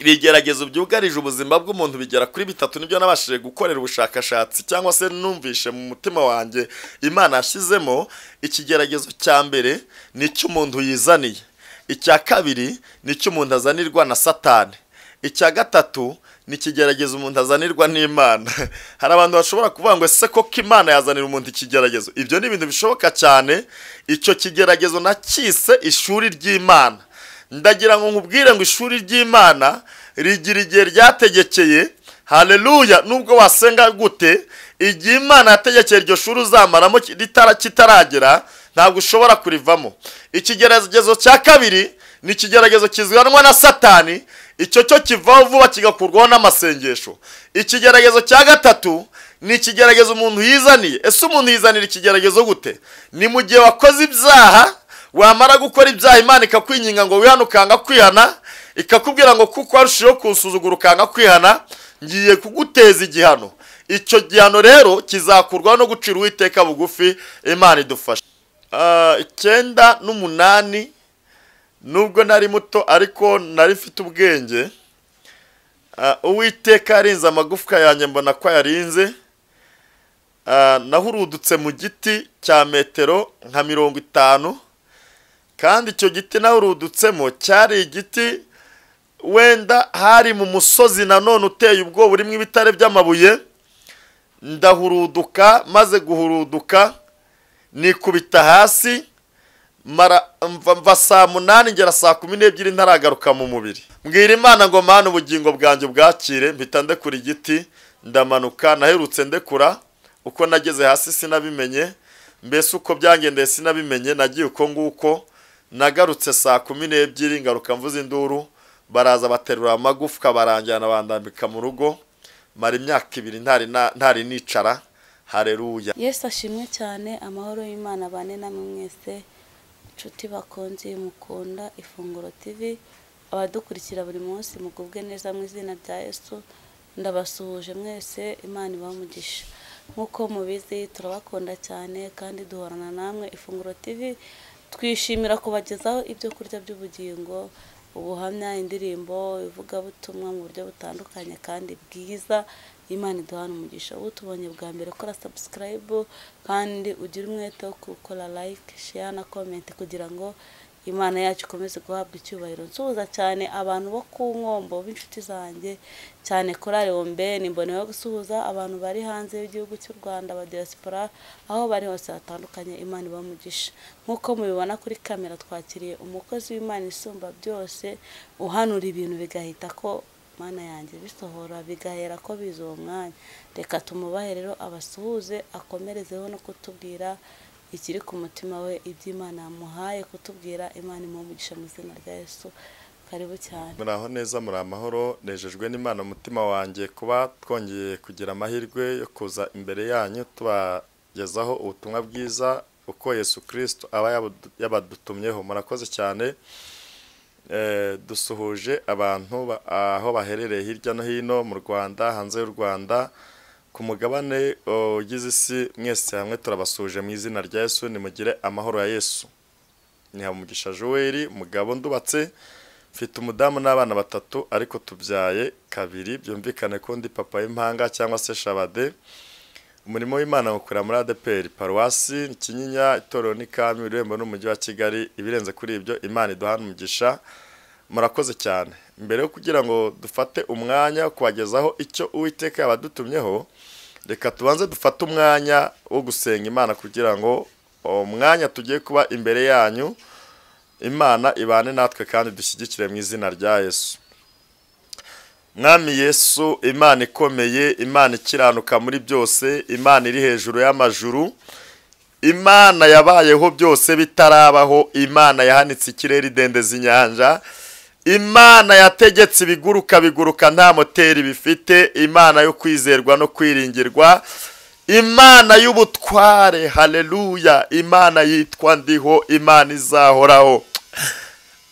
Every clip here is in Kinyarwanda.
ibigeragezo byugarije ubuzima bw'umuntu bigera kuri bitatu, nibyo nabashije gukorera ubushakashatsi cyangwa se numvishe mu mutima wanjye Imana yashizemo. Ikigeragezo cya mbere ni cyo umuntu yizaniye, icya kabiri ni cyo umuntu azanirwa na Satani, icya gatatu ni ikigeragezo umuntu azanirwa n'Imana. Hari abantu bashobora kuvuga ngo ese koko Imana yazanira umuntu ikigeragezo? Ibyo ni ibintu bishoboka cyane. Icyo kigeragezo nakise ishuri ry'Imana. Ndagira ngo nkubwire ngo ishuri ry'Imana rigira igihe ryategekeye. Haleluya! Nubwo wasenga gute, igihe Imana yategekeye iryo shuri uzamaramo kitaragera, ntabwo ushobora kurivamo. Ikigeragezo cya kabiri ni ikigeragezo kizanwa na Satani, icyo cyo kivaho vuba kigakurwaho n'amasengesho. Ikigeragezo cya gatatu ni ikigeragezo umuntu yizaniye. Ese umuntu yizanira ikigeragezo gute? Ni mu gihe wakoze ibyaha, wamara gukora ibyaha Imana ikakwinginga ngo wihane ukanga kwihana, ikakubwira ngo kuko warushijeho kunsuzugura ukanga kwihana, ngiye kuguteza igihano. Icyo gihano rero kizakurwaho no gucira Uwiteka bugufi. Imana idufasha. 9 n'umunani, nubwo nari muto ariko nari mfite ubwenge. Uwiteka yarinze amagufwa yanjye, mbona ko yarinze. Nahurudutse mu giti cya metero nka 50, kandi icyo giti nahurudutsemo cyari igiti wenda hari mu musozi nanone uteye ubwoba urimo ibitare by'amabuye. Ndahuruduka, maze guhuruduka nikubita hasi, mva saa 8 ngera saa 12 ntaragaruka mu mubiri. Mbwira Imana ngo Mana ubugingo bwanjye bwakire, mpita ndekura igiti ndamanuka. Naherutse ndekura, uko nageze hasi sinabimenye, mbese uko byangendeye sinabimenye. Nagiye uko nguko, nagarutse saa 12 ngaruka mvuze induru, baraza baterura amagufwa baranjyana bandambika mu rugo. Mara imyaka 2 ntari nicara. Haleluya! Yesu ashimwe cyane. Amahoro y'Imana bane namwe mwese inshuti bakonje mukunda Ifunguro TV, abadukurikira buri munsi mugubwe neza mu izina rya Yesu. Ndabasuhuje mwese, Imana ibamugisha. Nkuko mubizi turabakunda cyane kandi duhorana namwe. Ifunguro TV twishimira kubagezaho ibyo kurya by'ubugingo, ubuhamya, indirimbo, ivugabutumwa mu buryo butandukanye kandi bwiza. Imana iduhana umugisha. Utubonye bwa mbere kora subscribe kandi ugira umwete wo gukora like, share na comment kugira ngo Imana yacu ikomeze guhabwa icyubahiro. Nsuhuza cyane abantu bo ku Nkombo b'inshuti zanjye, cyane korali Ombe. Nimboneyeho gusuhuza abantu bari hanze y'igihugu cy'u Rwanda, aba diaspora aho bari hose hatandukanye. Imana ibamugisha. Nkuko mubibona kuri kamera, twakiriye umukozi w'Imana isumba byose, uhanura ibintu bigahita ko Mana yanjye bisohora, bigahera ko bizo uwo mwanya. Reka tumubahe rero abasuhuze, akomerezeho no kutubwira ikiri ku mutima we, iby'Imana yamuhaye kutubwira. Imana imugisha mu izina rya Yesu. Karibu cyane. Muraho neza, muri amahoro. Nejejwe n'Imana umutima wanjye kuba twongeye kugira amahirwe yo kuza imbere yanyu tubagezaho ubutumwa bwiza uko Yesu Kristo aba yabadutumyeho. Murakoze cyane. Dusuhuje abantu aho baherereye hirya no hino mu Rwanda, hanze y'u Rwanda, ku mugabane ugize isi, mwese hamwe turabasuhuje mu izina rya Yesu. Nimugire amahoro ya Yesu. Ni Hamugisha Joel, umugabo ndubatse, mfite umudamu n'abana 3 ariko tubyaye 2. Byumvikane ko ndi papa w'impanga cyangwa se Shabade. Umurimo w'Imana ukora muri ADPR Paruwasi Kinyinya, Itorero n'Ikami, Urembo n'Umujyi wa Kigali. Ibirenze kuri ibyo Imana iduhana umugisha. Murakoze cyane. Mbere yo kugira ngo dufate umwanya kubagezaho icyo Uwiteka yabadutumyeho, reka tubanze dufate umwanya wo gusenga Imana kugira ngo umwanya tugiye kuba imbere yanyu Imana ibane natwe kandi dushyigikire mu izina rya Yesu. Mwami Yesu, Imana ikomeye, Imana ikiranuka muri byose, Imana iri hejuru y'amajuru, Imana yabayeho byose bitarabaho, Imana yahanitse ikirere idendeza inyanja, Imana yategetse ibiguruka biguruka nta moteri bifite, Imana yo kwizerwa no kwiringirwa, Imana y'ubutware. Haleluya! Imana yitwa ndiho, Imana izahoraho.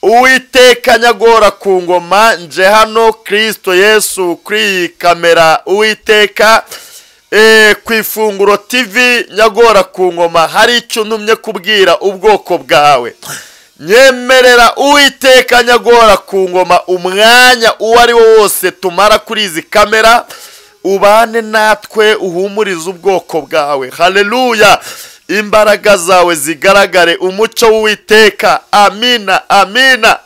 Uwiteka nyagora ku ngoma, nje hano Kristo Yesu kuri kamera. Uwiteka ku Ifunguro TV nyagora ku ngoma, hari icyo ntumye kubwira ubwoko bwawe. nyemerera Uwiteka nyagora ku ngoma umwanya uwo ari wo wose tumara kuri izi kamera, ubane natwe uhumurize ubwoko bwawe. Haleluya, imbaraga zawe zigaragare, umucyo w'Uwiteka. Amina, amina.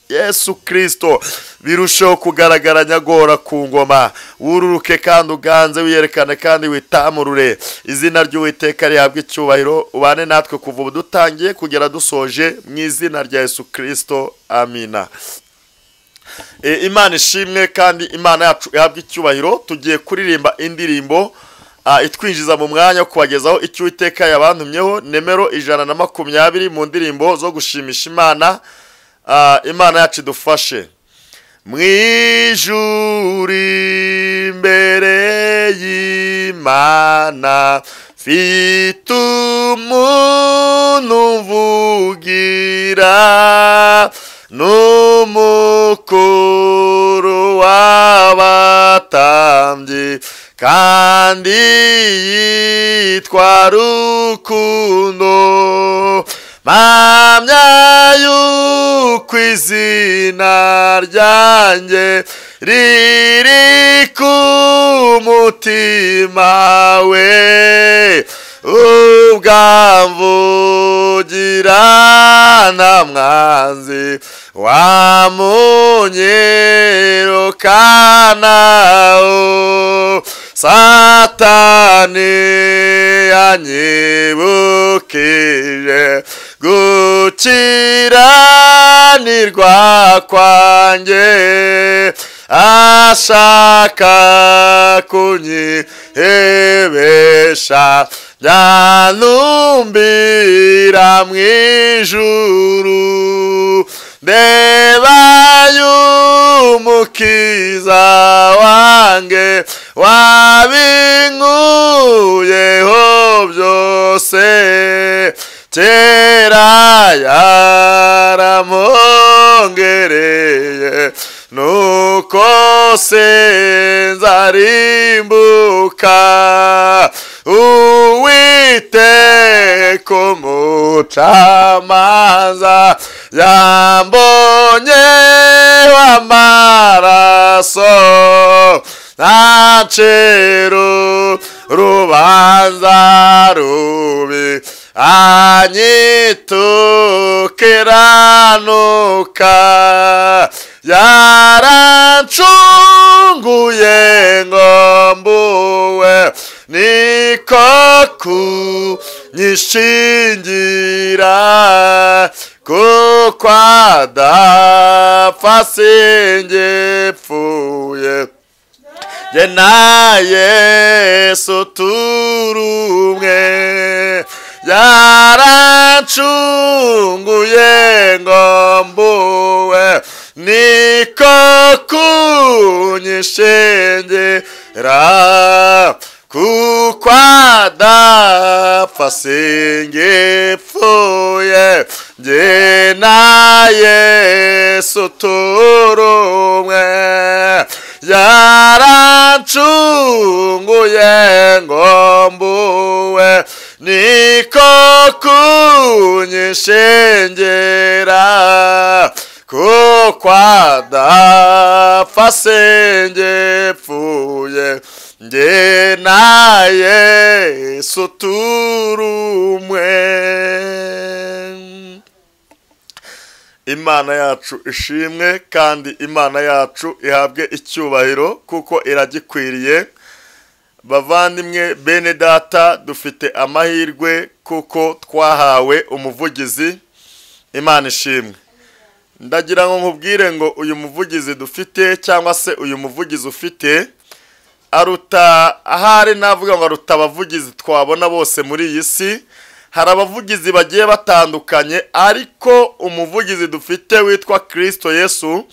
Yesu Kristo birusheho kugaragara nyagora ku ngoma, wururuke kandi uganze, wiyerekane kandi witamurure. Izina ry'Uwiteka rihabwe icyubahiro, ubane natwe kuva ubu dutangiye kugera dusoje, mu izina rya Yesu Kristo. Amina. Imana ishimwe kandi Imana yacu ihabwe icyubahiro. Tugiye kuririmba indirimbo itwinjiza mu mwanya wo kubagezaho icyo Uwiteka yabantumyeho, nimero 120 mu ndirimbo zo gushimisha Imana. Imana yacu idufashe. Mwijuru imbere y'Imana mfite umuntu mvugira, n'umukuru w'abatambyi kandi yitwa Rukundo. Mpamya yuko izina ryanjye riri ku mutima we, ubwamvugira nta mwanzi wamunyirukanaho. Satani yanyibukije gukiranirwa kwanjye, ashaka kunyihebesha, byantumbira mu ijuru. Ndebayo umukiza wanjye wabinkuyeho byose, kera yaramongereye, nuko sinzarimbuka. Uwiteka umucamanza yambonyeho amaraso, ntacira urubanza rubi, anyitukiranuka. Yarancunguye ngo mbuwe, niko kunyishingira, kuko adapfa singipfuye. Jye na Yesu turumwe, yarancunguye ngo mbuwe, niko kunyishingira, kuko adapfa singipfuye. Jye na Yesu turumwe, yarancunguye ngo mbuwe, niko kunyishingira, kuko adapfa singipfuye. Jye na Yesu turumwe. Imana yacu ishimwe kandi Imana yacu ihabwe icyubahiro kuko iragikwiriye. Bavandimwe bene data, dufite amahirwe kuko twahawe umuvugizi. Imana ishimwe. Ndagira ngo nkubwire ngo uyu muvugizi dufite cyangwa se uyu muvugizi ufite aruta, ahari navuga ngo aruta abavugizi twabona bose muri iyi si. Hari abavugizi bagiye batandukanye, ariko umuvugizi dufite witwa Kristo Yesu,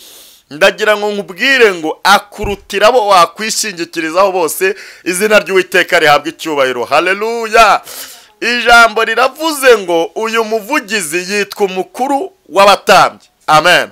ndagira ngo nkubwire ngo akurutira abo wakwishingikirizaho bose. Izina ry'Uwiteka rihabwe icyubahiro. Haleluya. Ijambo riravuze ngo uyu muvugizi yitwa umukuru w'abatambyi. Amen.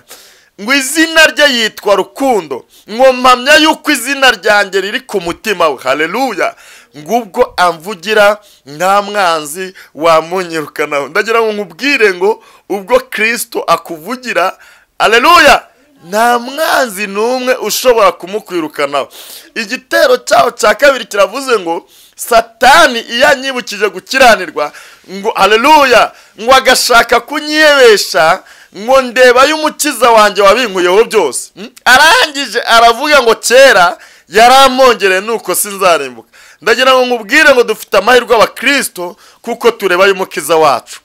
Ngo izina rye yitwa Rukundo, ngo mpamya yuko izina ryanjye riri ku mutima we. Haleluya. Ngubwo amvugira nta mwanzi wamunyirukanaho. Ndagira ngo nkubwire ngo ubwo Kristo akuvugira, aleluya, nta mwanzi n'umwe ushobora kumukwirukanaho. Igitero cyaho cya kabiri kiravuze ngo Satani iyo anyibukije gukiranirwa ngo aleluya, ngo agashaka kunyiyebesha, ngo ndeba y'umukiza wanjye wabinkuyeho byose, arangije aravuga ngo kera yaramongereye nuko sinzarimbuka. Ndagira ngo nkubwire ngo dufite amahirwe abakristo kuko tureba y'umukiza wacu.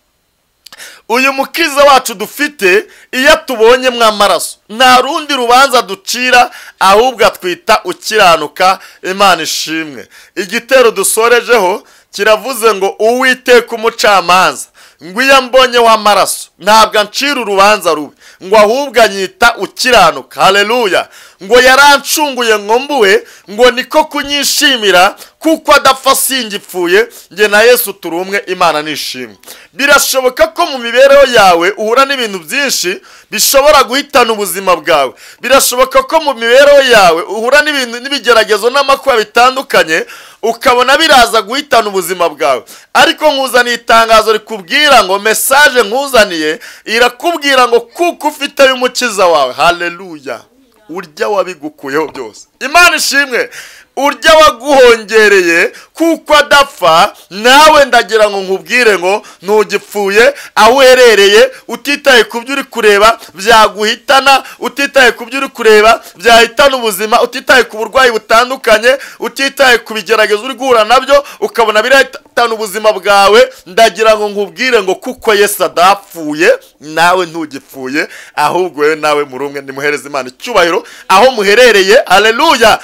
Uyu mukiza wacu dufite iyo tubonye mw'amaraso nta rundi rubanza ducira, ahubwo atwita ukiranuka. Imana ishimwe. Igitero dusorejeho kiravuze ngo Uwiteka umucamanza, ngo iyo mbonyeho amaraso ntabwo ancira urubanza rubi, ngo ahubwo anyita ukiranuka. Haleluya. Ngo yarancunguye ngo mbuwe, ngo niko kunyishimira kuko adapfa singipfuye, nge na Yesu turi umwe. Imana nishimwe. Birashoboka ko mu mibereho yawe uhura n'ibintu byinshi bishobora guhitana ubuzima bwawe. Birashoboka ko mu mibereho yawe uhura n'ibigeragezo n'amakuba bitandukanye, ukabona biraza guhitana ubuzima bwawe. Ariko nkuzaniye itangazo rikubwira ngo, message nkuzaniye irakubwira ngo kuko ufite y'umukiza wawe, haleluya, urya wabigukuyeho byose. Imana ishimwe. Urya waguhongereye kuko adapfa, nawe ndagira ngo nkubwire ngo ntugipfuye aho uherereye. Utitaye ku byo uri kureba byaguhitana, utitaye ku byo uri kureba byahitana ubuzima, utitaye ku burwayi butandukanye, utitaye ku bigeragezo uri guhura nabyo ukabona birahitana ubuzima bwawe, ndagira ngo nkubwire ngo kuko Yesu adapfuye, nawe ntugipfuye, ahubwo wewe nawe muri umwe. Nimuhereze Imana icyubahiro aho muherereye. Haleluya.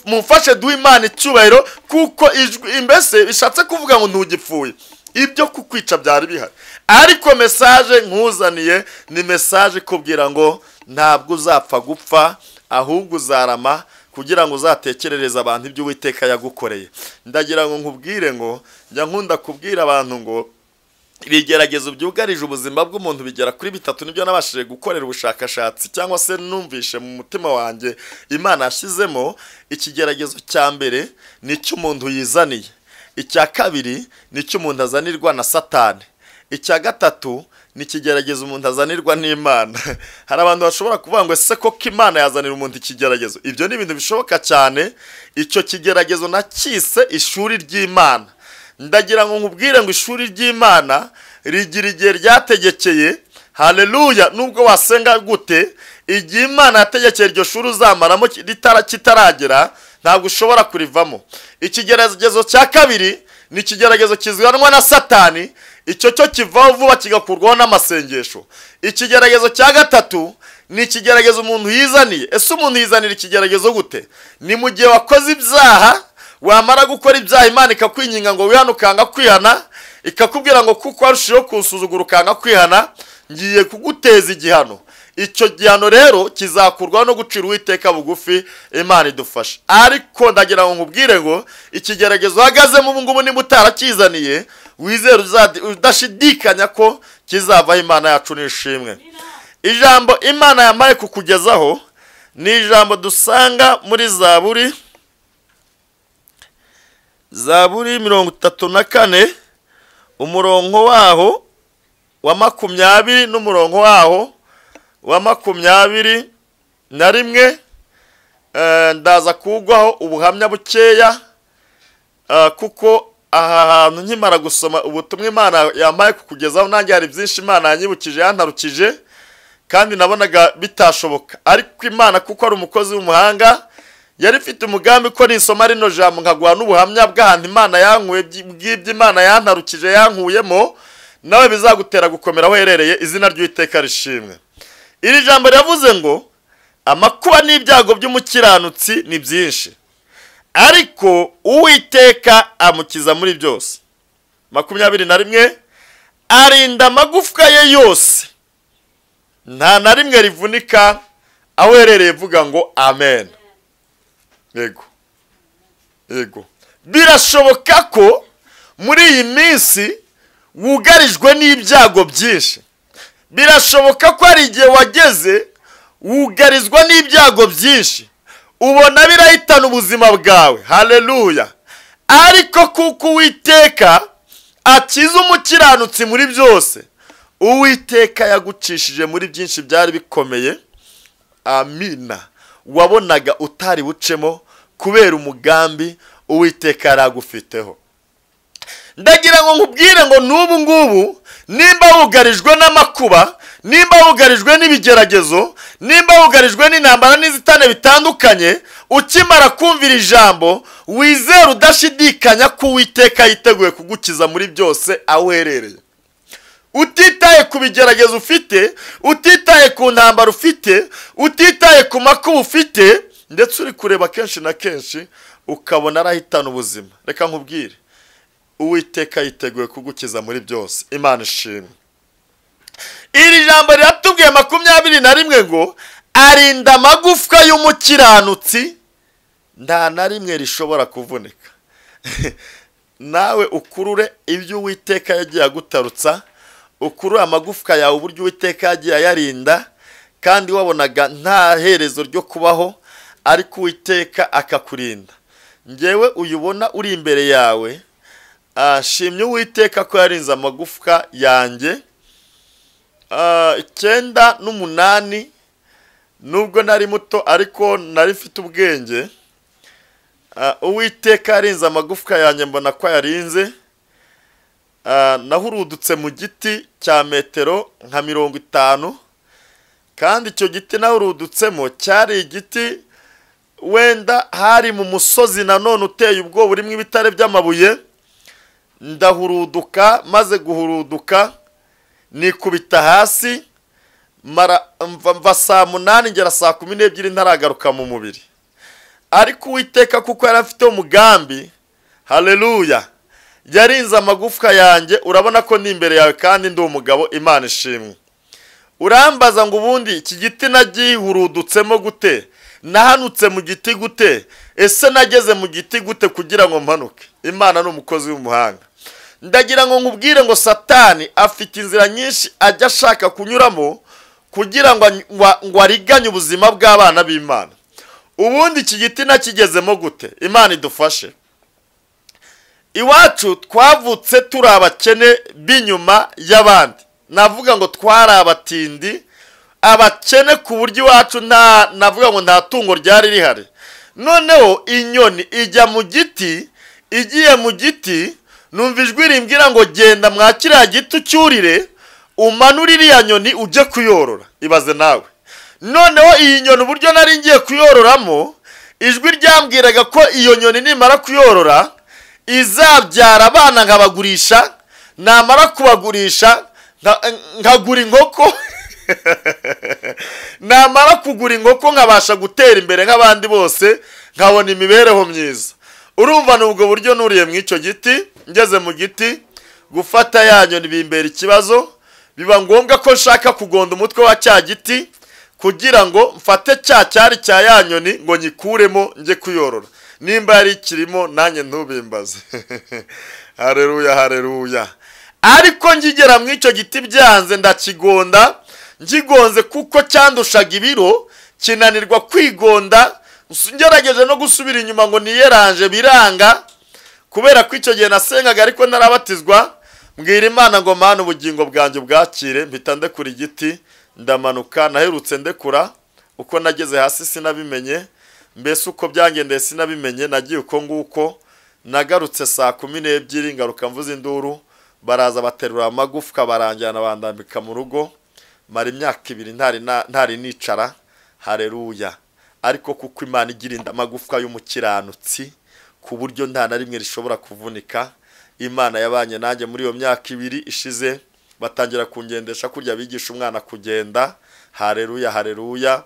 Mumfashe duha Imana icyubahiro kuko imbese bishatse kuvuga ngo ntugipfuye. Ibyo kukwica byari bihari, ariko message nkuzaniye ni message ikubwira ngo ntabwo uzapfa gupfa, ahubwo uzarama kugira ngo uzatekerereze abantu ibyo Uwiteka yagukoreye. Ndagira ngo nkubwire ngo, njya nkunda kubwira abantu ngo ibigeragezo byugarije ubuzima bw'umuntu bigera kuri 3. Nibyo nabashije gukorera ubushakashatsi cyangwa se numvishe mu mutima wanjye Imana yashizemo. Ikigeragezo cya mbere ni cyo umuntu yizaniye, icya kabiri ni cyo umuntu azanirwa na Satani, icya gatatu ni ikigeragezo umuntu azanirwa n'Imana. Hari abantu bashobora kuvuga ngo ese koko Imana yazanira umuntu ikigeragezo? Ibyo ni ibintu bishoboka cyane. Icyo kigeragezo nakise ishuri ry'Imana. Ndagira ngo nkubwire ngo ishuri ry'Imana rigira igihe ryategekeye. Haleluya. Nubwo wasenga gute, igihe Imana yategekeye iryo shuri uzamaramo kitaragera, ntabwo ushobora kurivamo. Ikigeragezo cya kabiri ni ikigeragezo kizwanwa na Satani, icyo cyo kivaho vuba kigakurwaho n'amasengesho. Ikigeragezo cya gatatu ni ikigeragezo umuntu yizaniye. Ese umuntu yizanira ikigeragezo gute? Ni mu gihe wakoze ibyaha, wamara gukora ibyaha Imana ikakwinginga ngo wihane ukanga kwihana, ikakubwira ngo kuko warushijeho kunsuzugura ukanga kwihana, ngiye kuguteza igihano. Icyo gihano rero kizakurwaho no gucira Uwiteka bugufi. Imana idufashe. Ariko ndagira ngo nkubwire ngo ikigeragezo uhagazemo ubu ngubu niba utarakizaniye, wizere udashidikanya ko kizavaho. Imana yacu nishimwe. Ijambo Imana yamaye kukugezaho ni ijambo dusanga muri Zaburi 34 umurongo waho wa 20 n'umurongo waho wa 21. Ndaza kugwaho ubuhamya bukeya kuko aha hantu nkimara gusoma ubutumwa Imana yamaye kukugezaho, nanjye hari byinshi Imana yanyibukije yantarukije kandi nabonaga bitashoboka. Ariko Imana kuko ari umukozi w'umuhanga, yari ifite umugambi ko nisoma rino jambo nkaguha n'ubuhamya bw'ahantu Imana yankuye, bw'ibyo Imana yantarukije yankuyemo, nawe bizagutera gukomera aho uherereye. Izina ry'Uwiteka rishimwe. Iri jambo ryavuze ngo amakuba n'ibyago by'umukiranutsi ni byinshi, ariko Uwiteka amukiza muri byose. 21 arinda amagufwa ye yose, nta na rimwe rivunika. Aho uherereye vuga ngo amen. Yego. Birashoboka ko muri iyi minsi wugarijwe n'ibyago byinshi. Birashoboka ko ari igihe wageze wugarizwa n'ibyago byinshi, ubona birahitana ubuzima bwawe. Haleluya. Ariko kuko Uwiteka akiza umukiranutsi muri byose, Uwiteka yagucishije muri byinshi byari bikomeye, amina, wabonaga utari bucemo kubera umugambi Uwiteka yaragufiteho. Ndagira ngo nkubwire ngo n'ubu ngubu nimba wugarijwe n'amakuba, nimba wugarijwe n'ibigeragezo, nimba wugarijwe n'intambara n'izitane bitandukanye, ukimara kumvira ijambo wizere udashidikanya ko Uwiteka yiteguye kugukiza muri byose aho uherereye. Utitaye ku bigeragezo ufite, utitaye ku ntambara ufite, utitaye ku makuba ufite, ndetse uri kureba kenshi na kenshi ukabona arahitana ubuzima. Reka nkubwire, Uwiteka yiteguye kugukiza muri byose. Imana ishimwe. Iri jambo riratubwiye 21 ngo arinda amagufwa y'umukiranutsi, nta na rimwe rishobora kuvunika. Nawe ukurure ibyo Uwiteka yagiye agutarutsa, ukurure amagufwa yawe uburyo Uwiteka yagiye ayarinda, kandi wabonaga nta herezo ryo kubaho, ariko Uwiteka akakurinda. Ngewe uyubona uri imbere yawe, shimye Uwiteka ko yarinze amagufwa yanjye. 9 nubwo nari muto ariko nari mfite ubwenge, Uwiteka yarinze amagufwa yanjye, mbona ko yarinze. Nahurudutse mu giti cya metero nka 50, kandi icyo giti nahurudutsemo cyari igiti wenda hari mu musozi nanone uteye ubwoba urimo ibitare by'amabuye. Ndahuruduka, maze guhuruduka nikubita hasi, mva saa 8 ngera saa 12 ntaragaruka mu mubiri. Ariko Uwiteka kuko yari afite umugambi, haleluya, yarinze amagufwa yanjye. Urabona ko ni imbere yawe kandi ndi umugabo. Imana ishimwe. Urambaza ngo ubundi iki giti nagihurudutsemo gute, nahanutse mu giti gute, ese nageze mu giti gute kugira ngo mpanuke? Imana ni umukozi w'umuhanga. Ndagira ngo nkubwire ngo Satani afite inzira nyinshi ajya ashaka kunyuramo kugira ngo ariganye ubuzima bw'abana b'Imana. Ubundi iki giti nakigezemo gute? Imana idufashe. Iwacu twavutse turi abakene b'inyuma y'abandi. Navuga ngo twari abatindi, abakene ku buryo iwacu navuga ngo nta tungo ryari rihari. Noneho inyoni ijya mu giti, igiye mu giti, numva ijwi rimbwira ngo genda mwakiriya giti ucyurire, umanure iriya nyoni ujye kuyorora. Ibaze nawe. Noneho iyi nyoni uburyo nari ngiye kuyororamo, ijwi ryambwiraga ko iyo nyoni nimara kuyorora izabyara abana nkabagurisha, namara kubagurisha nkagura inkoko namara kugura inkoko nkabasha gutera imbere nk'abandi bose, nkabona imibereho myiza. Urumva n'ubwo buryo nuriye mu icyo giti. Ngeze mu giti, gufata ya nyoni bimbera ikibazo, biba ngombwa ko nshaka kugonda umutwe wa cya giti kugira ngo mfate cya cyari cya ya nyoni ngo nyikuremo njye kuyorora. Nimba yari ikirimo nanjye ntubimbaze. Haleluya, haleluya. Ariko ngigera mu icyo giti byanze ndakigonda, ngigonze kuko cyandushaga ibiro, kinanirwa kwigonda. Ngerageje no gusubira inyuma ngo niyeranje biranga, kubera ko icyo gihe nasengaga ariko narabatizwa. Mbwira Imana ngo Mana ubugingo bwanjye bwakire, mpita ndekura igiti ndamanuka. Naherutse ndekura, uko nageze hasi sinabimenye, mbese uko byangendeye sinabimenye. Nagiye uko nguko, nagarutse saa 12 ngaruka mvuze induru, baraza baterura amagufwa baranjyana bandambika mu rugo. Mara imyaka 2 ntari nicara. Haleluya. Ariko kuko Imana igirinda amagufwa y'umukiranutsi ku buryo nta na rimwe rishobora kuvunika, Imana yabanye nanjye muri iyo myaka 2 ishize. Batangira kungendesha kurya bigisha umwana kugenda. Haleluya, haleluya.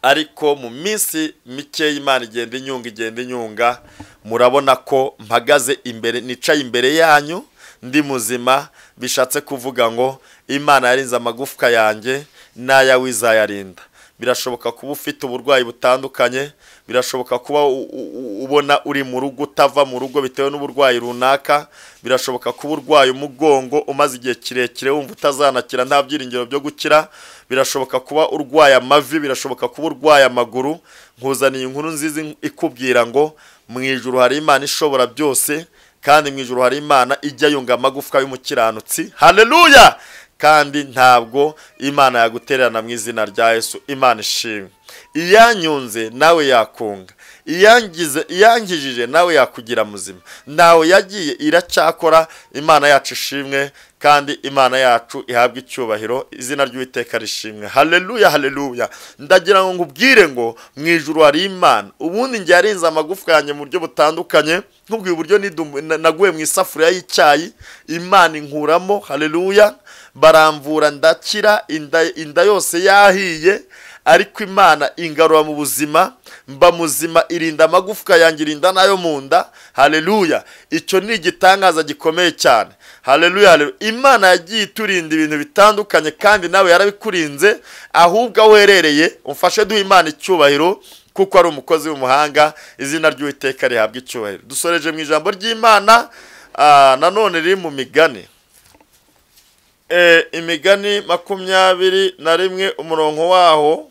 Ariko mu minsi mike Imana igenda inyunga. Murabona ko mpagaze imbere, nicaye imbere yanyu ndi muzima. Bishatse kuvuga ngo Imana yarinze amagufwa yanjye, naya wizayarinda. Birashoboka kuba ufite uburwayi butandukanye, birashoboka kuba ubona uri mu rugo utava mu rugo bitewe n'uburwayi runaka, birashoboka kuba urwaye umugongo umaze igihe kirekire wumva utazanakira nta byiringiro byo gukira, birashoboka kuba urwaye amavi, birashoboka kuba urwaye amaguru. Nkuzaniye inkuru nziza ikubwira ngo mu ijuru hari Imana ishobora byose, kandi mu ijuru hari Imana ijya yunga amagufwa y'umukiranutsi. Haleluya! Kandi ntabwo Imana yagutererana mu izina rya Yesu. Imana ishimwe. Iyanyunze nawe yakunga, iyangijije nawe yakugira muzima. Nawe yagiye iracyakora. Imana yacu ishimwe kandi Imana yacu ihabwa icyubahiro. Izina ry'Uwiteka rishimwe. Haleluya, haleluya. Ndagira ngo nkubwire ngo mu ijuru hari Imana. Ubundi njye yarinze amagufwa yanjye mu buryo butandukanye, nkubwiye uburyo naguye mu isafuriya y'icyayi, Imana inkuramo. Haleluya. Baramvura ndakira, inda yose yahiye, ariko Imana ingarura mu buzima, mba muzima, irinda amagufwa yanjye, irinda nayo mu nda. Haleluya. Icyo ni igitangaza gikomeye cyane. Haleluya, haleluya. Imana yagiye iturinda ibintu bitandukanye kandi nawe yarabikurinze. Ahubwo werereye umfashe duha Imana icyubahiro kuko ari umukozi w'umuhanga. Izina ry'Uwiteka rihabwa icyubahiro. Dusoreje mu ijambo ry'Imana nanone riri mu Migani. Imigani 21 umurongo waho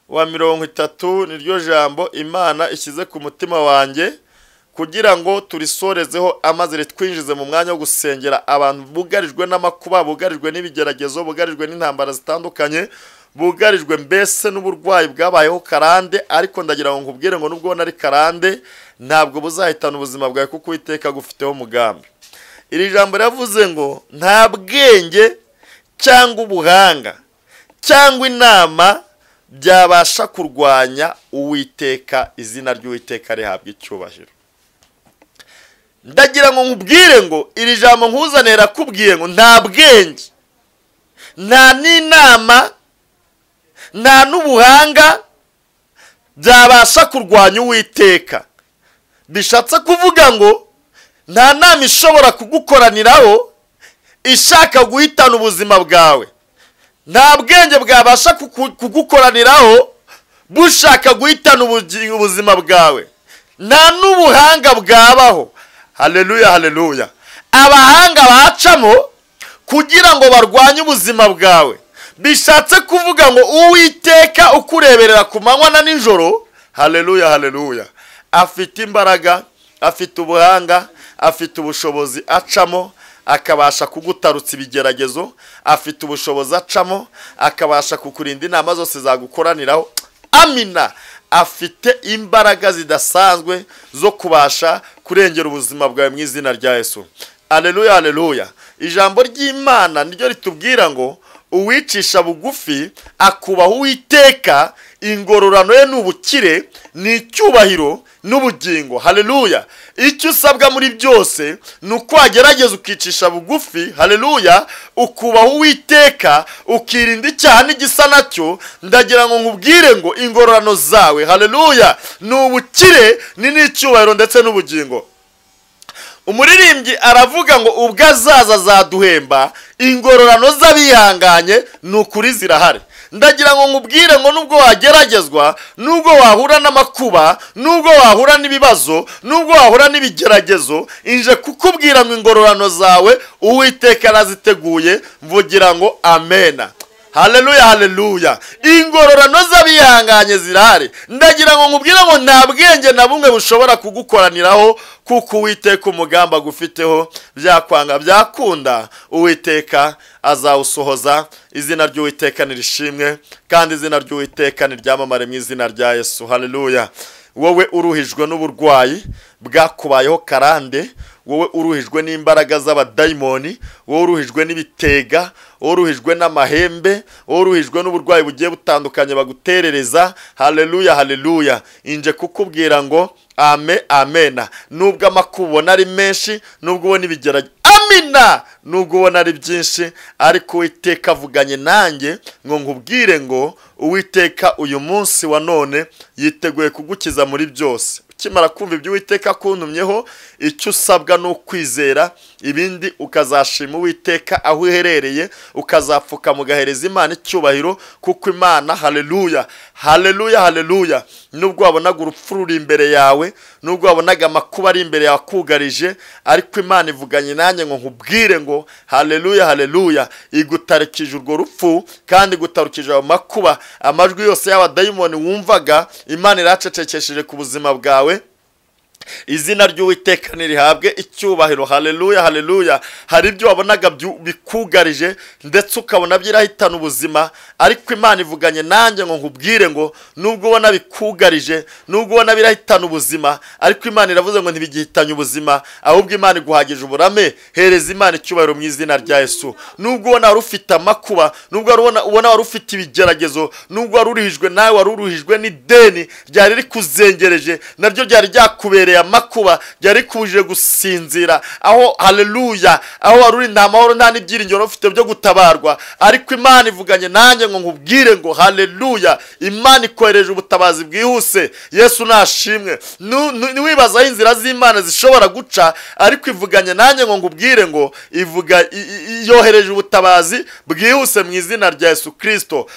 wa 30 niryo jambo Imana ishyize ku mutima wanjye kugira ngo turisorezeho, amaze ritwinjize mu mwanya wo gusengera abantu bugarijwe n'amakuba, bugarijwe n'ibigeragezo, bugarijwe n'intambara zitandukanye, bugarijwe mbese n'uburwayi bwabayeho karande. Ariko ndagira ngo nkubwire ngo nubwo nari karande ntabwo buzahitana ubuzima bwawe kuko Uwiteka gufiteho umugambi. Iri jambo ryavuze ngo nta bwenge cyangwa ubuhanga cyangwa inama byabasha kurwanya Uwiteka. Izina ry'Uwiteka rihabwa icyubahiro. Ndagira ngo nkubwire ngo iri jambo nkuzanira rakubwiye ngo nta bwenge, nta n'inama, nta n'ubuhanga byabasha kurwanya Uwiteka. Bishatse kuvuga ngo nta nama ishobora kugukoraniraho ishaka guhitana ubuzima bwawe. Nta bwenge bwabasha kugukoraniraho bushaka guhitana ubuzima bwawe. Nta n'ubuhanga bwabaho. Haleluya, haleluya. Abahanga bacamo kugira ngo barwanye ubuzima bwawe. Bishatse kuvuga ngo Uwiteka ukureberera ku manywa na nijoro. Haleluya, haleluya. Afite imbaraga, afite ubuhanga, afite ubushobozi acamo akabasha kugutarutsa ibigeragezo, afite ubushobozi acamo akabasha kukurinda inama zose zagukoraniraho. Amina. Afite imbaraga zidasanzwe zo kubasha kurengera ubuzima bwawe mu izina rya Yesu. Haleluya, haleluya. Ijambo ry'Imana niryo ritubwira ngo uwicisha bugufi akubaha Uwiteka, ingororano ye n'ubukire, n'icyubahiro n'ubugingo. Haleluya. Icyo usabwa muri byose nuko wagerageza ukicisha bugufi. Haleluya. Ukubaha Uwiteka, ukirinda icyaha n'igisa nacyo. Ndagira ngo nkubwire ngo ingororano zawe, haleluya, n'ubukire n'icyubahiro ndetse n'ubugingo. Umuririmbyi aravuga ngo ubwo azaza azaduhemba, ingororano z'abihanganye n'ukuri zirahari. Ndagira ngo nkubwire ngo nubwo wageragezwa, nubwo wahura n'amakuba, nubwo wahura n'ibibazo, nubwo wahura n'ibigeragezo, inje kukubwira ngo ingororano zawe Uwiteka araziteguye. Mvugira ngo amena. Haleluya, haleluya. Ingororano z'abihanganye zirahari. Ndagira ngo nkubwire ngo nta bwenge na bumwe bushobora kugukoraniraho kuko Uwiteka umugamba agufiteho. Byakwanga byakunda Uwiteka azawusohoza. Izina ry'Uwiteka nirishimwe kandi izina ry'Uwiteka niryamamare mu izina rya Yesu. Haleluya. Wowe uruhijwe n'uburwayi bwakubayeho karande, wowe uruhijwe n'imbaraga z'abadayimoni, wowe uruhijwe n'ibitega, wowe uruhijwe n'amahembe, wowe uruhijwe n'uburwayi bugiye butandukanye baguterereza. Haleluya, haleluya. Inje kukubwira ngo amena. Nubwo amakubona ari menshi, nubwo ubona ibigeragezo, amina, nubwo ubona ari byinshi, ariko Uwiteka avuganye nanjye ngo nkubwire ngo Uwiteka uyu munsi wa none yiteguye kugukiza muri byose. Ukimara kumva ibyo Uwiteka akuntumyeho, icyo usabwa ni ukwizera, ibindi ukazashima Uwiteka aho uherereye, ukazapfuka mugahereza Imana icyubahiro kuko Imana, haleluya, haleluya, haleluya. Nubwo wabonaga urupfu ruri imbere yawe, nubwo wabonaga amakuba ari imbere yawe akugarije, ariko Imana ivuganye nanjye ngo nkubwire ngo haleluya, haleluya, igutarikije urwo rupfu kandi igutarukije ayo makuba. Amajwi yose y'abadayimoni wumvaga Imana iracecekesheje ku buzima bwawe. izina ry'Uwiteka nirihabwe icyubahiro. Haleluya, haleluya. Hari ibyo wabonaga bikugarije ndetse ukabona byirahitana ubuzima, ariko Imana ivuganye nanjye ngo nkubwire ngo nubwo ubona bikugarije, nubwo ubona birahitana ubuzima, ariko Imana iravuze ngo ntibigihitanye ubuzima, ahubwo Imana iguhagije uburame. Hereza Imana icyubahiro mu izina rya Yesu. Nubwo ubona wari ufite amakuba, nubwo ubona wari ufite ibigeragezo, nubwo wari uruhijwe, nawe wari uruhijwe n'ideni ryari rikuzengereje, naryo ryari ryakubereye amakuba, ryari kubujije gusinzira, aho haleluya, aho wari uri nta mahoro nta n'ibyiringiro ufite byo gutabarwa, ariko Imana ivuganye nanjye ngo nkubwire ngo haleluya, Imana ikohereje ubutabazi bwihuse. Yesu nashimwe. Niwibaza aho inzira z'Imana zishobora guca, ariko ivuganye nanjye ngo nkubwire ngo yohereje ubutabazi bwihuse mu izina rya Yesu Kristo.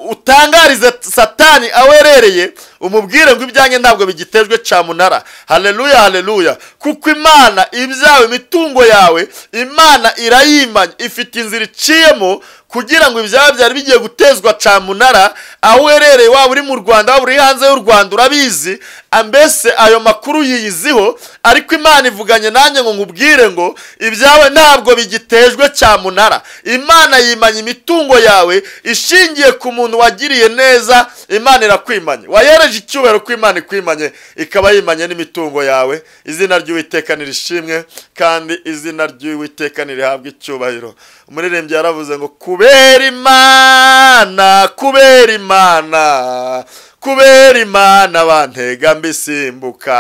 Utangarize Satani awerereye, umubwire ngo ibyanjye ntabwo bigitejwe cyamunara. Haleluya, haleluya. Kuko Imana ibyawe, imitungo yawe, Imana irayimanya, ifite inzira iciyemo kugira ngo ibyawe byari bigiye gutezwa cyamunara. Aho uherereye, waba uri mu Rwanda, waba uri hanze y'u Rwanda, urabizi, ambese ayo makuru yiyiziho, ariko Imana ivuganye nanjye ngo nkubwire ngo ibyawe ntabwo bigitejwe cyamunara. Imana yimanya imitungo yawe ishingiye ku muntu wagiriye neza. Imana irakwimanye, wayereje icyubahiro ko Imana ikwimanye, ikaba yimanye n'imitungo yawe. Izina ry'Uwiteka nirishimwe, kandi izina ry'Uwiteka nirihabwe icyubahiro. Umuririmbyi yaravuze ngo kubera Imana, kubera Imana, kubera Imana bantega mbisimbuka,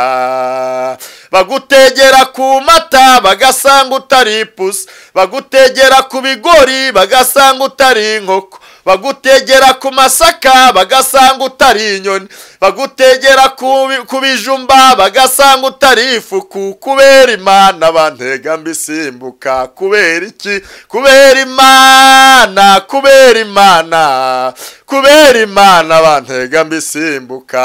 bagutegera ku mata bagasanga utari ipusi, bagutegera ku bigori bagasanga utari inkoko, bagutegera ku masaka bagasanga utari inyoni, bagutegera ku bijumba bagasanga utari ifuku. Kubera Imana bantega mbisimbuka. Kubera iki? Kubera Imana, kubera Imana, kubera Imana bantega mbisimbuka.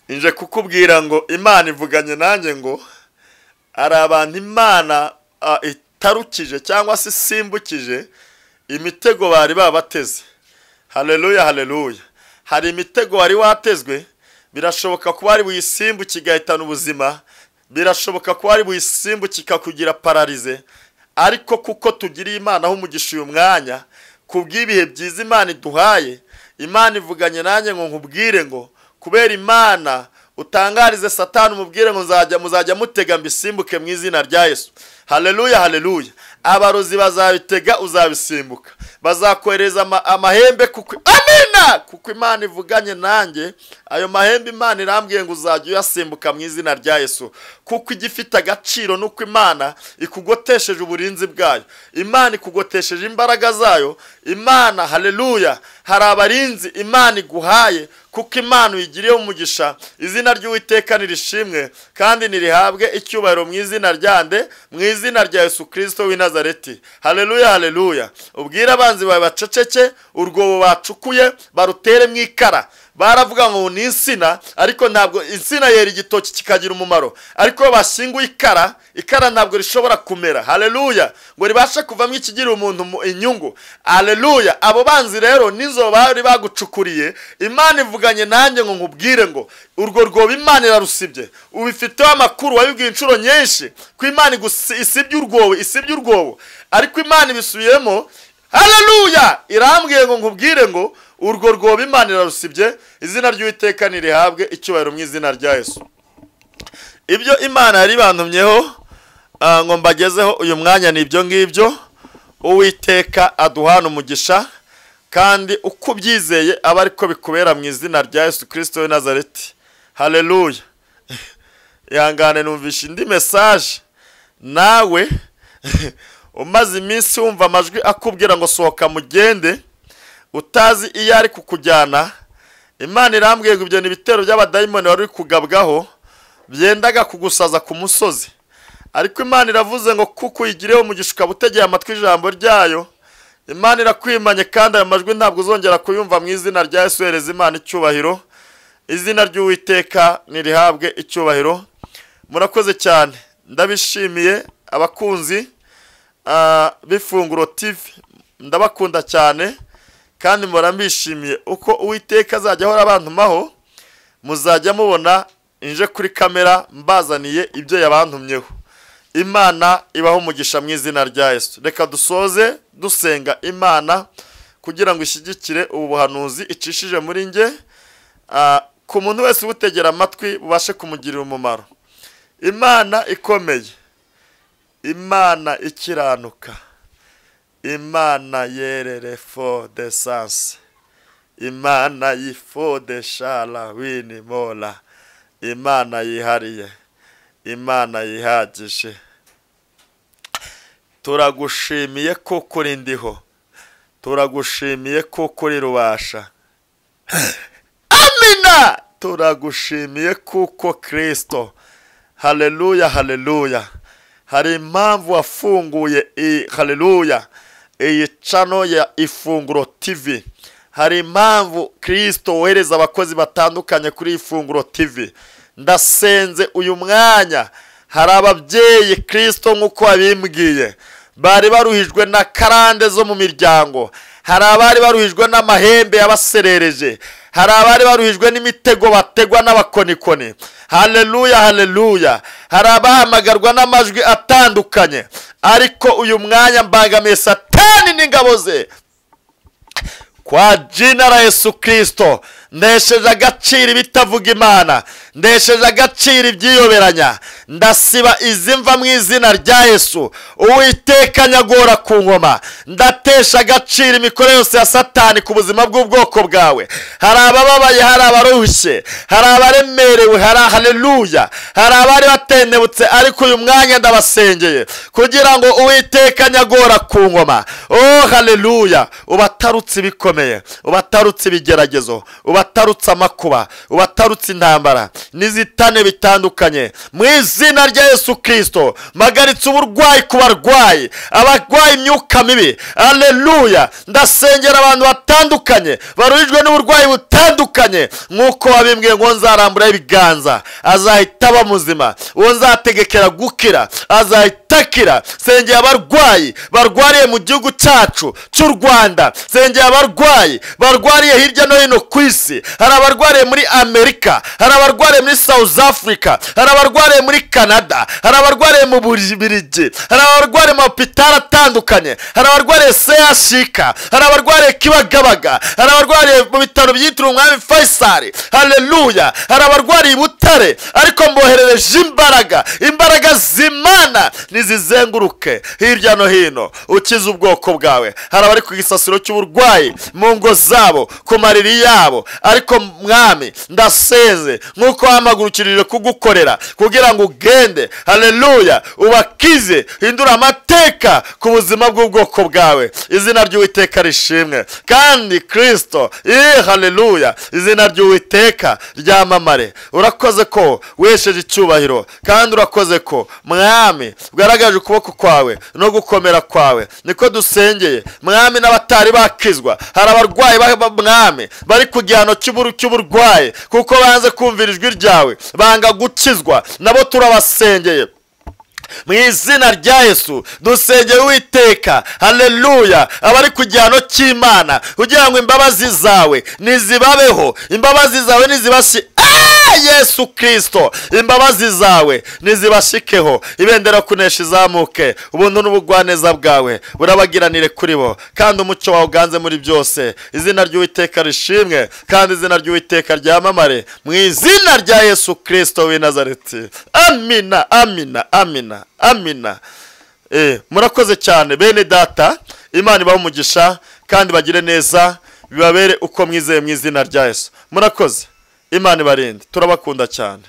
Inje kukubwira ngo Imana ivuganye nanjye ngo ari abantu Imana itarukije cyangwa se isimbukije imitego bari babateze. Haleluya, haleluya. Hari imitego wari watezwe, birashoboka ko wari buyisimbuke igahitana ubuzima, birashoboka ko wari buyisimbuke ikakugira pararize, ariko kuko tugiriye Imana aho umugisha uyu mwanya, kubw'ibihe byiza Imana iduhaye, Imana ivuganye nanjye ngo nkubwire ngo kubera Imana utangarize Satani, umubwire ngo muzajya mutega mbisimbuke mu izina rya Yesu. Haleluya, haleluya. Abarozi bazabitega uzabisimbuka, bazakohereza amahembe kuko amina, kuko Imana ivuganye nanjye. Ayo mahembe Imana irambwiye ngo uzajya uyasimbuka mu izina rya Yesu, kuko igifite agaciro nuko Imana ikugotesheje uburinzi bwayo, Imana ikugotesheje imbaraga zayo. Imana, haleluya, hari abarinzi Imana iguhaye, kuko Imana uyigiriyeho umugisha. Izina ry'Uwiteka nirishimwe, kandi nirihabwe icyubahiro mu izina ryande, mu izina rya Yesu Kristo w'i Nazareti. Haleluya, haleluya. Ubwira abanzi bawe baceceke, urwobo bacukuye barutere mu ikara. Baravuga ngo ni insina, ariko ntabwo insina yera igitoki kikagira umumaro, ariko bashyinguye ikara ntabwo rishobora kumera. Haleluya, ngo ribashe kuvamo ikigira umuntu inyungu. Haleluya. Abo banzi rero nizo bari bagucukuriye. Imana ivuganye nanjye ngo nkubwire ngo urwo rwobo Imana irarusibye. Ubifiteho amakuru, wabibwiye inshuro nyinshi ko Imana isibye urwobo, ariko Imana ibisubiyemo. Haleluya. Irambwiye ngo nkubwire ngo urwo rwobo Imana irarusibye. Izina ry'Uwiteka nirihabwe icyubahiro mu izina rya Yesu. Ibyo Imana yari bantumyeho ngo mbagezeho uyu mwanya ni ibyo ngibyo. Uwiteka aduhana umugisha, kandi uko ubyizeye aba ariko bikubera mu izina rya Yesu Kristo w'i Nazareti. Haleluya. Ihangane numvisha indi message nawe umaze iminsi wumva amajwi akubwira ngo sohoka mugende, utazi iyo ari kukujyana. Imana irambwiye ngo ibyo ni ibitero by'abadayimoni wari kugabwaho, byendaga kugusaza ku musozi, ariko Imana iravuze ngo kuko uyigireho umugisha ukaba utegeye amatwi ijambo ryayo, Imana irakwimanye, kandi ayo majwi ntabwo uzongera kuyumva mu izina rya Yesu. Hereza Imana icyubahiro. Izina ry'Uwiteka nirihabwe icyubahiro. Murakoze cyane, ndabishimiye abakunzi b'Ifunguro TV, ndabakunda cyane, kandi mpora mbishimiye uko Uwiteka azajya ahora abantumaho muzajya mubona inje kuri kamera mbazaniye ibyo yabantumyeho. Imana ibaho umugisha mu izina rya Yesu. Reka dusoze dusenga Imana kugira ngo ishyigikire ubu buhanuzi icishije muri nge, ku muntu wese ubutegera amatwi bubashe kumugirira umumaro. Imana ikomeye, Imana ikiranuka, Imana yerere fo de sanse, Imana yifo de shala wini mola, Imana yihariye, Imana yihagije. Turagushimiye kuko uri ndiho, turagushimiye kuko uri rubasha. Amina. Turagushimiye kuko Kristo. Haleluya, haleluya. Hari impamvu wafunguye haleluya iyi channel ya Ifunguro TV. Hari impamvu Kristo wohereza abakozi batandukanye kuri Ifunguro TV. Ndasenze uyu mwanya, hari ababyeyi Kristo nk'uko abimbwiye bari baruhijwe na karande zo mu miryango, hari abari baruhijwe n'amahembe yabaserereje, hari abari baruhijwe n'imitego bategwa n'abakonikoni. Haleluya, haleluya. Hari abahamagarwa n'amajwi atandukanye, ariko uyu mwanya mbangamiye Satani n'ingabo ze kwa jina la Yesu Kristo. Ndesheje agaciro ibitavuga Imana, ndesheje agaciro ibyiyoberanya, ndasiba izi mva mu izina rya Yesu. Uwiteka nyagora ku ngoma, ndatesha agaciro imikorere yose ya Satani ku buzima bw'ubwoko bwawe. Hari abababaye, hari abarushye, hari abaremerewe, hari haleluya, hari abari batendebutse, ariko uyu mwanya ndabasengeye kugira ngo Uwiteka nyagora ku ngoma, oh haleluya, ubatarutse ibikomeye, ubatarutse ibigeragezo, ubatarutse amakuba, ubatarutse intambara n'izitane bitandukanye mu izina rya Yesu Kristo. Magaritse uburwayi ku barwayi, abarwayi imyuka mibi, haleluya. Ndasengera abantu batandukanye baruhijwe n'uburwayi butandukanye, nk'uko wabimbwiye ngo nzarambura ibiganza azahita aba muzima, uwo nzategekera gukira azahita akira. Sengera abarwayi barwariye mu gihugu cyacu cy'u Rwanda, sengera abarwayi barwariye hirya no hino ku isi. Hari abarwariye muri Amerika, hari abarwariye muri South Africa, hari abarwariye muri Canada, hari abarwariye mu Bubiligi, hari abarwariye mu hopitali atandukanye, hari abarwariye CHK, hari abarwariye Kibagabaga, hari abarwariye mu bitaro byitiriwe Umwami Faisal, haleluya. Hari abarwariye Butare, ariko mboherereje imbaraga z'Imana nizizenguruke hirya no hino ukize ubwoko bwawe. Hari abari ku gisasiro cy'uburwayi mu ngo zabo, ku mariri yabo, ariko mwami ndaseze nk'uko wamagurukirije kugukorera kugira ngo ugende, haleluya, ubakize, hindura amateka ku buzima bw'ubwoko bwawe. Izina ry'Uwiteka rishimwe kandi Kristo, haleluya, izina ry'Uwiteka ryamamare. Urakoze ko wesheje icyubahiro, kandi urakoze ko mwami ugaragaje ukuboko kwawe no gukomera kwawe. Niko dusengeye mwami n'abatari bakizwa. Hari abarwayi mwami bari ku gihano cy'uburwayi kuko banze kumvira ijwi ryawe, banga gukizwa, nabo turabasengeye mu izina rya Yesu. Dusengeye Uwiteka, haleluya, abari ku gihano cy'Imana kugira ngo imbabazi zawe nizibabeho, imbabazi zawe nizibashye Yesu Kristo, imbabazi zawe nizibashikeho. Ibendera kunesha izamuke, ubuntu n'ubugwaneza bwawe burabagiranire kuri bo, kandi umucyo wawe uganze muri byose. Izina ry'Uwiteka rishimwe kandi izina ry'Uwiteka ryamamare mu izina rya Yesu Kristo w'i Nazareti. Amina, amina, amina, amina. Murakoze cyane bene data. Imana ibahe umugisha kandi bagire neza, bibabere uko mwizeye mu izina rya Yesu. Murakoze. Imana ibarinde, turabakunda cyane.